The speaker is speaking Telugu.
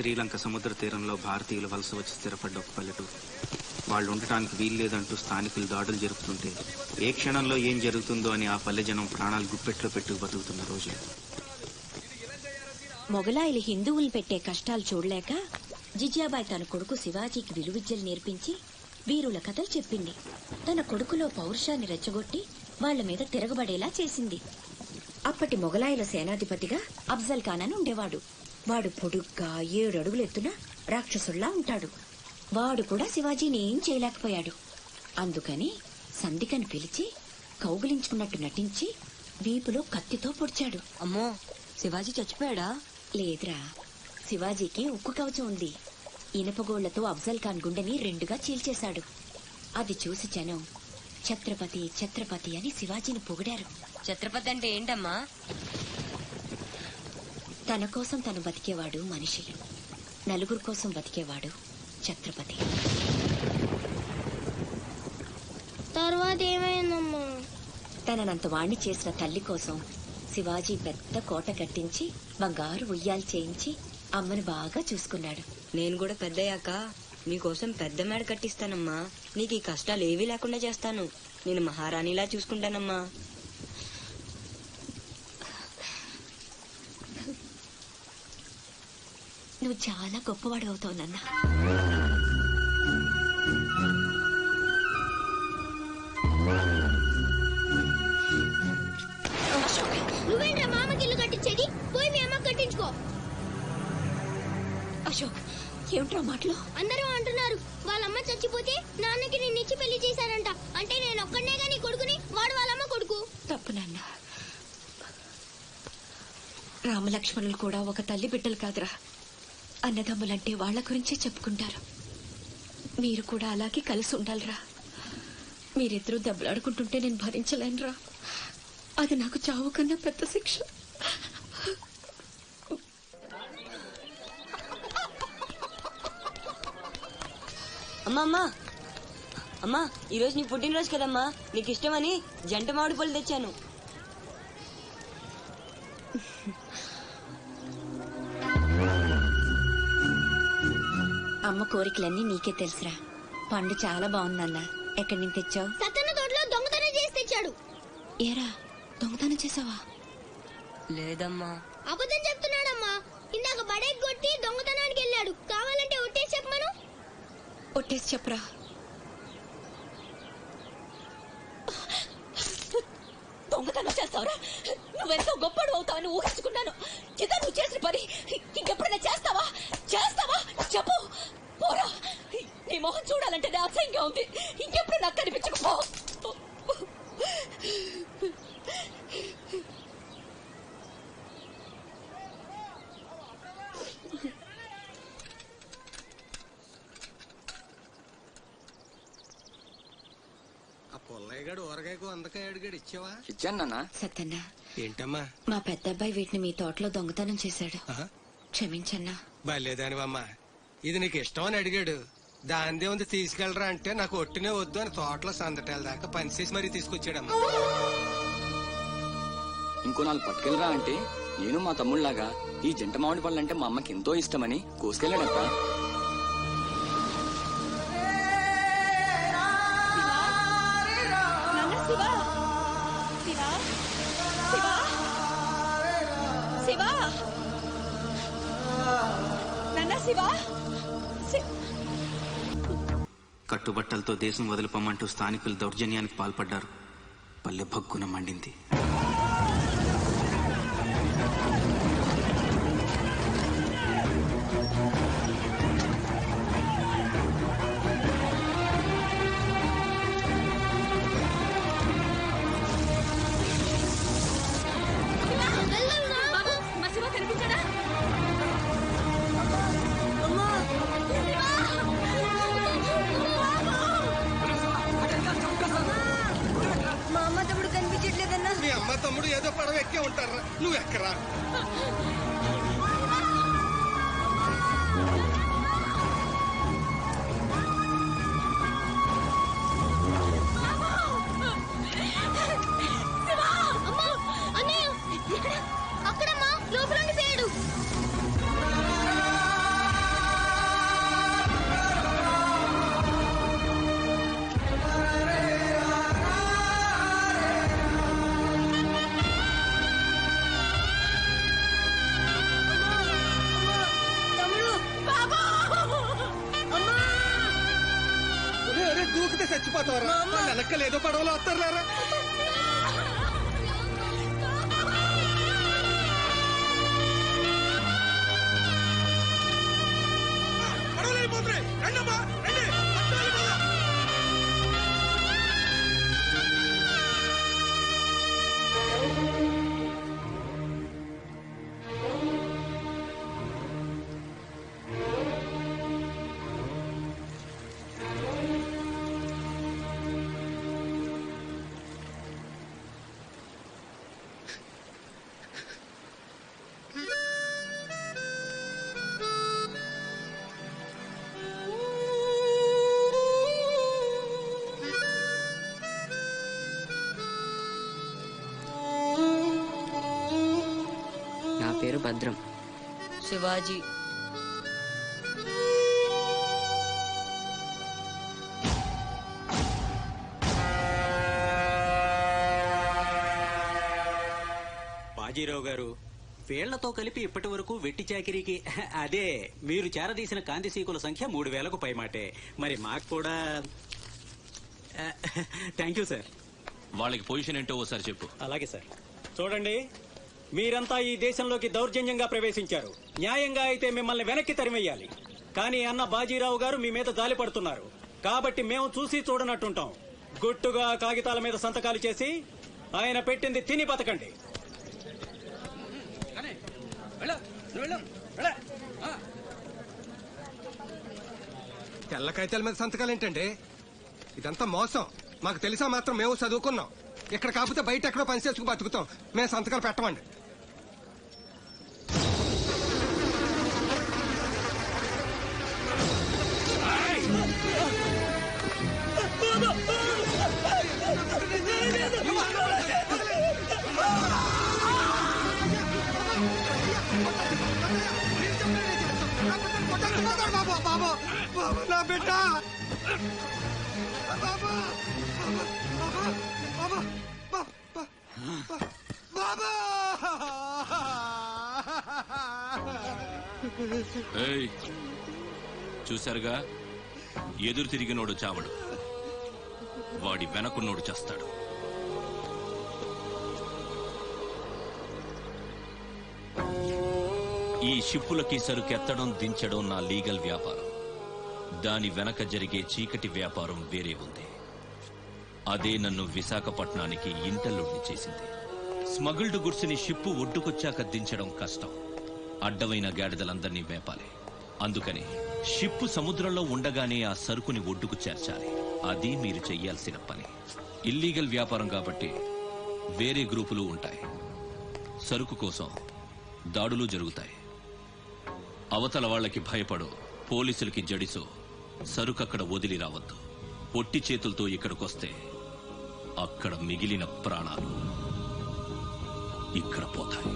శ్రీలంక సముద్ర తీరంలో భారతీయులు వలస వచ్చి స్థిరపడ్డ ఒక పల్లెటూరు. వాళ్ళు ఉండటానికి వీల్లేదంటూ స్థానికులు దాడులు జరుపుతుంటే ఏ క్షణంలో ఏం జరుగుతుందో అని ఆ పల్లె జనం ప్రాణాలు గుప్పెట్లో పెట్టుకు బతుకుతున్న రోజులు. మొగలాయిలు హిందువులు పెట్టే కష్టాలు చూడలేక జిజియాబాయి తన కొడుకు శివాజీకి విలువిద్యలు నేర్పించి వీరుల కథలు చెప్పింది. తన కొడుకులో పౌరుషాన్ని రెచ్చగొట్టి వాళ్ల మీద తిరగబడేలా చేసింది. అప్పటి మొగలాయిల సేనాధిపతిగా అఫ్జల్ ఖాన్ అని ఉండేవాడు. వాడు పొడుగ్గా 7 అడుగులు ఎత్తున రాక్షసుల్లా ఉంటాడు. వాడు కూడా శివాజీని ఏం చేయలేకపోయాడు. అందుకని సంధికని పిలిచి కౌగిలించుకున్నట్టు నటించి వీపులో కత్తితో పొడిచాడు. అమ్మో, శివాజీ చచ్చిపోయాడా? లేదురా, శివాజీకి ఉక్కు కవచం ఉంది. ఇనపగోళ్లతో అఫ్జల్ ఖాన్ గుండెని 2గా చీల్చేశాడు. అది చూసి జనం ఛత్రపతి ఛత్రపతి అని శివాజీని పొగిడారు. ఛత్రపతి అంటే ఏంటమ్మా? తన కోసం తను బతికేవాడు మనిషి, నలుగురు కోసం బతికేవాడు ఛత్రపతి. తర్వాత ఏమైందమ్మా? తననంత వాణ్ణి చేసిన తల్లి కోసం శివాజీ పెద్ద కోట కట్టించి బంగారు ఉయ్యాలు చేయించి అమ్మని బాగా చూసుకున్నాడు. నేను కూడా పెద్దయ్యాక నీకోసం పెద్ద మేడ కట్టిస్తానమ్మా. నీకు ఈ కష్టాలు ఏవీ లేకుండా చేస్తాను. నేను మహారాణిలా చూసుకుంటానమ్మా. నువ్వు చాలా గొప్పవాడు అవుతావు నాన్న. నువ్వేంట్రా మామకి ఇల్లు కట్టించేది? పోయి మీ అమ్మ కట్టించుకో. అశోక్, ఏమిట్రా మాటలు? అందరూ అంటున్నారు వాళ్ళమ్మ చచ్చిపోతే నాన్నకి నిన్నిచ్చి పెళ్లి చేశారంట. అంటే నేను ఒక్కడనేగా నీ కొడుకుని, వాడు వాళ్ళమ్మ కొడుకు. తప్పు నాన్న. రామలక్ష్మణులు కూడా ఒక తల్లి బిడ్డలు కాదురా. అన్నదమ్ములంటే వాళ్ల గురించే చెప్పుకుంటారు. మీరు కూడా అలాగే కలిసి ఉండాలిరా. మీరిద్దరూ దెబ్బలాడుకుంటుంటే నేను భరించలేనురా. అది నాకు చావు కన్నా పెద్ద శిక్ష. అమ్మా అమ్మా అమ్మా, ఈరోజు నీ పుట్టినరోజు కదమ్మా. నీకు ఇష్టమని జంట మామిడి పళ్ళు తెచ్చాను. అమ్మ కోరికలన్నీ నీకే తెలుసురా. పండు చాలా బాగుందన్న. ఎక్కడి నుంచి తెచ్చావు? సత్తన్న తోటలో దొంగతనం చేసి తెచ్చాడు. ఏరా, దొంగతనం చేసావా? లేదమ్మా. అబద్ధం చెప్తున్నాడమ్మా. ఇందాక బడేకి కొట్టి దొంగతనానికి వెళ్ళాడు. కావాలంటే ఒట్టేసి చెప్పమను. ఒట్టేసి చెప్పరా. దొంగతనం చేస్తావురా? నువ్వెంతో గొప్పడు అవుతావని ఊహించుకున్నాను. ఇదా నువ్వు చేసిన పని ఇంకెప్పుడైనా చేస్తావా? చేస్తావా? చెప్పు. పోరా, నీ మొహం చూడాలంటే అసహ్యంగా ఉంది. ఇంకెప్పుడు నాకు కనిపించకపో. పుల్లయ్యగాడు ఊరగాయకు వందకాయ అడిగాడు, ఇచ్చావా? ఇచ్చాను. సత్తన్న, ఏంటమ్మా? మా పెద్దబ్బాయి వీటిని మీ తోటలో దొంగతనం చేశాడు. క్షమించన్నా. బలేదానివమ్మా. ఇది నీకు ఇష్టం అని అడిగాడు. దాందే ఉంది తీసుకెళ్ళరా అంటే నాకు ఒట్టినే వద్దు అని తోటలో సందటాల దాకా పనిచేసి మరీ తీసుకొచ్చాడమ్మా. ఇంకో 4 పట్టుకెళ్ళరా అంటే నేను మా తమ్ముళ్లాగా ఈ జంట మామిడి పళ్ళు అంటే మా అమ్మకి ఎంతో ఇష్టమని కోసుకెళ్ళాడట. కట్టుబట్టలతో దేశం వదిలిపోమంటూ స్థానికులు దౌర్జన్యానికి పాల్పడ్డారు. పల్లె భగ్గున మండింది. మీ అమ్మ తమ్ముడు ఏదో పడవ ఎక్కే ఉంటారా? నువ్వు ఎక్కరా? అక్కడమ్మా లోపల ఉండిపోయాడు. వెనకాల ఏదో పడవలో వస్తారులేరా. నా పేరు భద్రం. శివాజీ. బాజీరావు గారు, వీళ్లతో కలిపి ఇప్పటి వరకు వెట్టి చాకిరీకి అదే మీరు చేరదీసిన కాంతిసీకుల సంఖ్య 3000కు పైమాటే. మరి మాకు కూడా థ్యాంక్ యూ సార్. వాళ్ళకి పొజిషన్ ఏంటో ఓసారి చెప్పు. అలాగే సార్. చూడండి, మీరంతా ఈ దేశంలోకి దౌర్జన్యంగా ప్రవేశించారు. న్యాయంగా అయితే మిమ్మల్ని వెనక్కి తరిమెయ్యాలి. కానీ అన్న బాజీరావు గారు మీ మీద జాలి పడుతున్నారు. కాబట్టి మేము చూసి చూడనట్టుంటాం. గుట్టుగా కాగితాల మీద సంతకాలు చేసి ఆయన పెట్టింది తిని బతకండి. తెల్ల కాగితాల మీద సంతకాలు ఏంటండి? ఇదంతా మోసం. మాకు తెలిసా మాత్రం మేము చదువుకున్నాం. ఇక్కడ కాకపోతే బయట ఎక్కడో పని చేసుకు బతుకుతాం. మేము సంతకాలు పెట్టమండి. నా బిడ్డ ఏయ్, చూశారుగా, ఎదురు తిరిగినోడు చావడు, వాడి వెనకున్నోడు చేస్తాడు. ఈ షిప్పులకి సరుకెత్తడం దించడం నా లీగల్ వ్యాపారం. దాని వెనక జరిగే చీకటి వ్యాపారం వేరే ఉంది. అదే నన్ను విశాఖపట్నానికి ఇంటల్లుడిని చేసింది. స్మగుల్డ్ గుడ్స్ ని షిప్పు ఒడ్డుకొచ్చాక దించడం కష్టం. అడ్డమైన గాడిదలందర్నీ వేపాలి. అందుకని షిప్పు సముద్రంలో ఉండగానే ఆ సరుకుని ఒడ్డుకు చేర్చాలి. అది మీరు చెయ్యాల్సిన పని. ఇల్లీగల్ వ్యాపారం కాబట్టి వేరే గ్రూపులు ఉంటాయి. సరుకు కోసం దాడులు జరుగుతాయి. అవతల వాళ్ళకి భయపడు, పోలీసులకి జడిసో సరుకక్కడ వదిలి రావద్దు. పొట్టి చేతులతో ఇక్కడికొస్తే అక్కడ మిగిలిన ప్రాణాలు ఇక్కడ పోతాయి.